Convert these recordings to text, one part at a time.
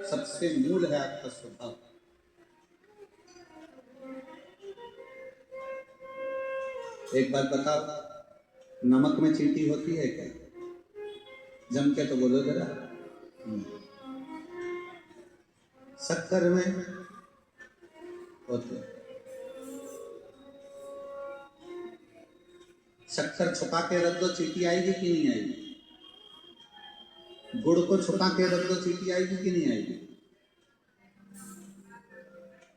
सबसे मूल है आपका स्वभाव। एक बात बताओ, नमक में चींटी होती है क्या? जम के तो बोलो जरा। शक्कर में होते। शक्कर छुपा के रख दो, चींटी आएगी कि नहीं आएगी? गुड़ को छुपा के रख दो, चींटी आएगी कि नहीं आएगी?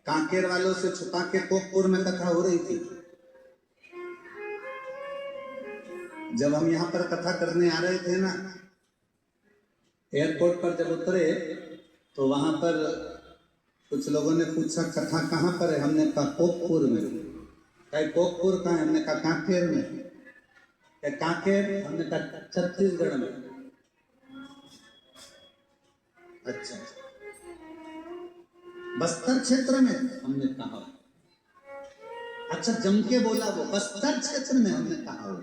कांकेर वालों से छुपा के कोकपुर में कथा हो रही थी। जब हम यहाँ पर कथा करने आ रहे थे ना, एयरपोर्ट पर जब उतरे तो वहां पर कुछ लोगों ने पूछा कथा कहाँ पर है? हमने कहा कोकपुर में। कहे कोकपुर कहाँ है? हमने कहा कांकेर में। कहे कांकेर? हमने कहा छत्तीसगढ़ में। अच्छा, बस्तर क्षेत्र में? हमने कहा। अच्छा, जम के बोला वो, बस्तर क्षेत्र में? हमने कहा।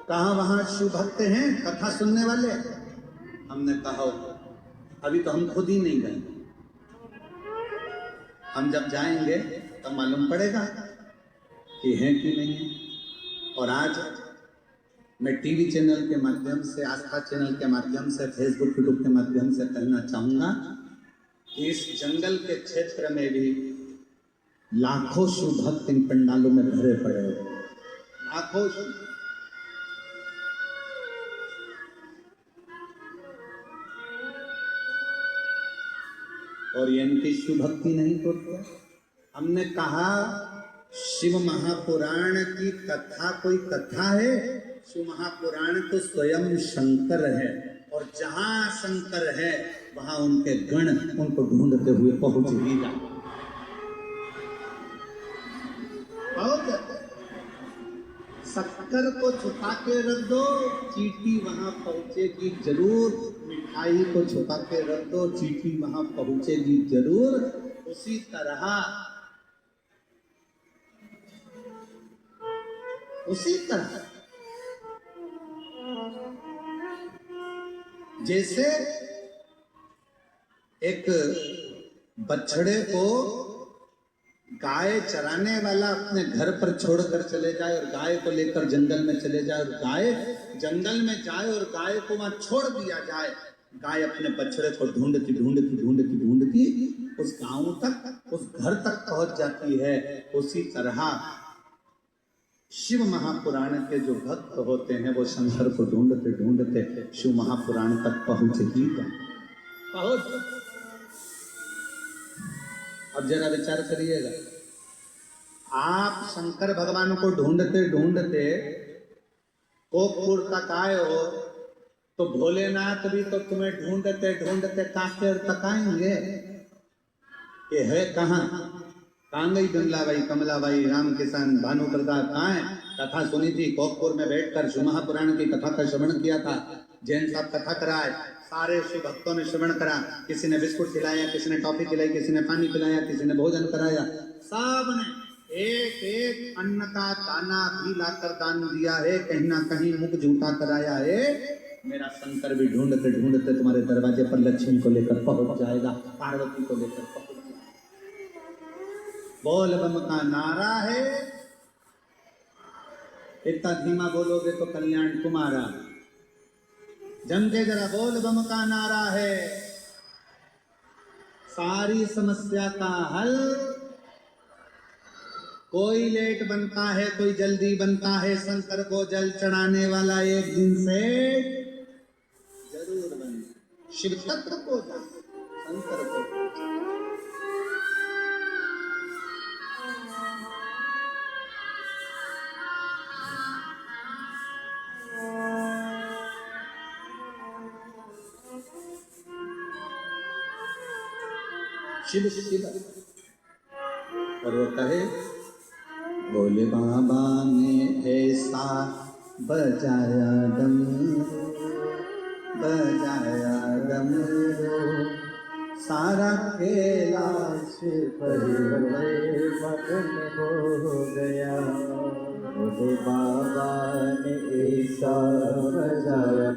कहा वहां शिव भक्त हैं कथा सुनने वाले? हमने कहा अभी तो हम खुद ही नहीं गए, हम जब जाएंगे तब मालूम पड़ेगा कि हैं कि नहीं है। और आज मैं टीवी चैनल के माध्यम से, आस्था चैनल के माध्यम से, फेसबुक यूट्यूब के माध्यम से कहना चाहूंगा कि इस जंगल के क्षेत्र में भी लाखों शिव भक्त इन पंडालों में भरे पड़े हैं, लाखों। और ये इनकी शिव भक्ति नहीं होती। हमने कहा शिव महापुराण की कथा कोई कथा है? शिव महापुराण तो स्वयं शंकर है, और जहां शंकर है वहां उनके गण उनको ढूंढते हुए पहुंच ही जाते। शक्कर को छुपा के रख दो, चींटी वहां पहुंचेगी जरूर। मिठाई को छुपा के रख दो, चींटी वहां पहुंचेगी जरूर। उसी तरह जैसे एक बछड़े को गाय चराने वाला अपने घर पर छोड़कर चले जाए और गाय को लेकर जंगल में चले जाए, और गाय जंगल में जाए और गाय को वहां छोड़ दिया जाए, गाय अपने बछड़े को ढूंढती ढूंढती ढूंढती ढूंढती उस गांव तक, उस घर तक पहुंच जाती है। उसी तरह शिव महापुराण के जो भक्त होते हैं वो शंकर को ढूंढते ढूंढते शिव महापुराण तक पहुंच ही पहुंच। अब जरा विचार करिएगा, आप शंकर भगवान को ढूंढते ढूंढते कोकपुर तक आए हो, तो भोलेनाथ भी तो तुम्हें ढूंढते ढूंढते कांकेर तक आएंगे। ये है कहाँ? कांगई, बिमलाबाई, कमलाबाई, राम किसान, भानु प्रताप कहाँ है? कथा सुनी थी कोकपुर में बैठकर, शिव महापुराण की कथा का श्रवण किया था। जैन साहब कथा कराए, सारे शिव भक्तों ने श्रवण करा। किसी ने बिस्कुट खिलाया, किसी ने टॉफी खिलाई, किसी ने पानी पिलाया, किसी ने भोजन कराया। सबने एक एक अन्न का दाना भी लाकर दान दिया है, कहीं ना कहीं मुख झूठा कराया है। मेरा शंकर भी ढूंढते ढूंढते तुम्हारे दरवाजे पर लक्ष्मी को लेकर पहुंच जाएगा, पार्वती को लेकर पहुंच जाएगा। बोल बम का नारा है, इतना धीमा बोलोगे तो कल्याण तुम्हारा। जम के जरा बोल बम का नारा है, सारी समस्या का हल। कोई लेट बनता है, कोई जल्दी बनता है, शंकर को जल चढ़ाने वाला एक दिन से जरूर बने। शिव तत्व को जान, शंकर को शिव शिव। और वो कहे भोले बाबा ने ऐसा बजाया डमरू, बजाया डमरू, सारा कैलाश मगन हो गया। भोले बाबा ने ऐसा बजाया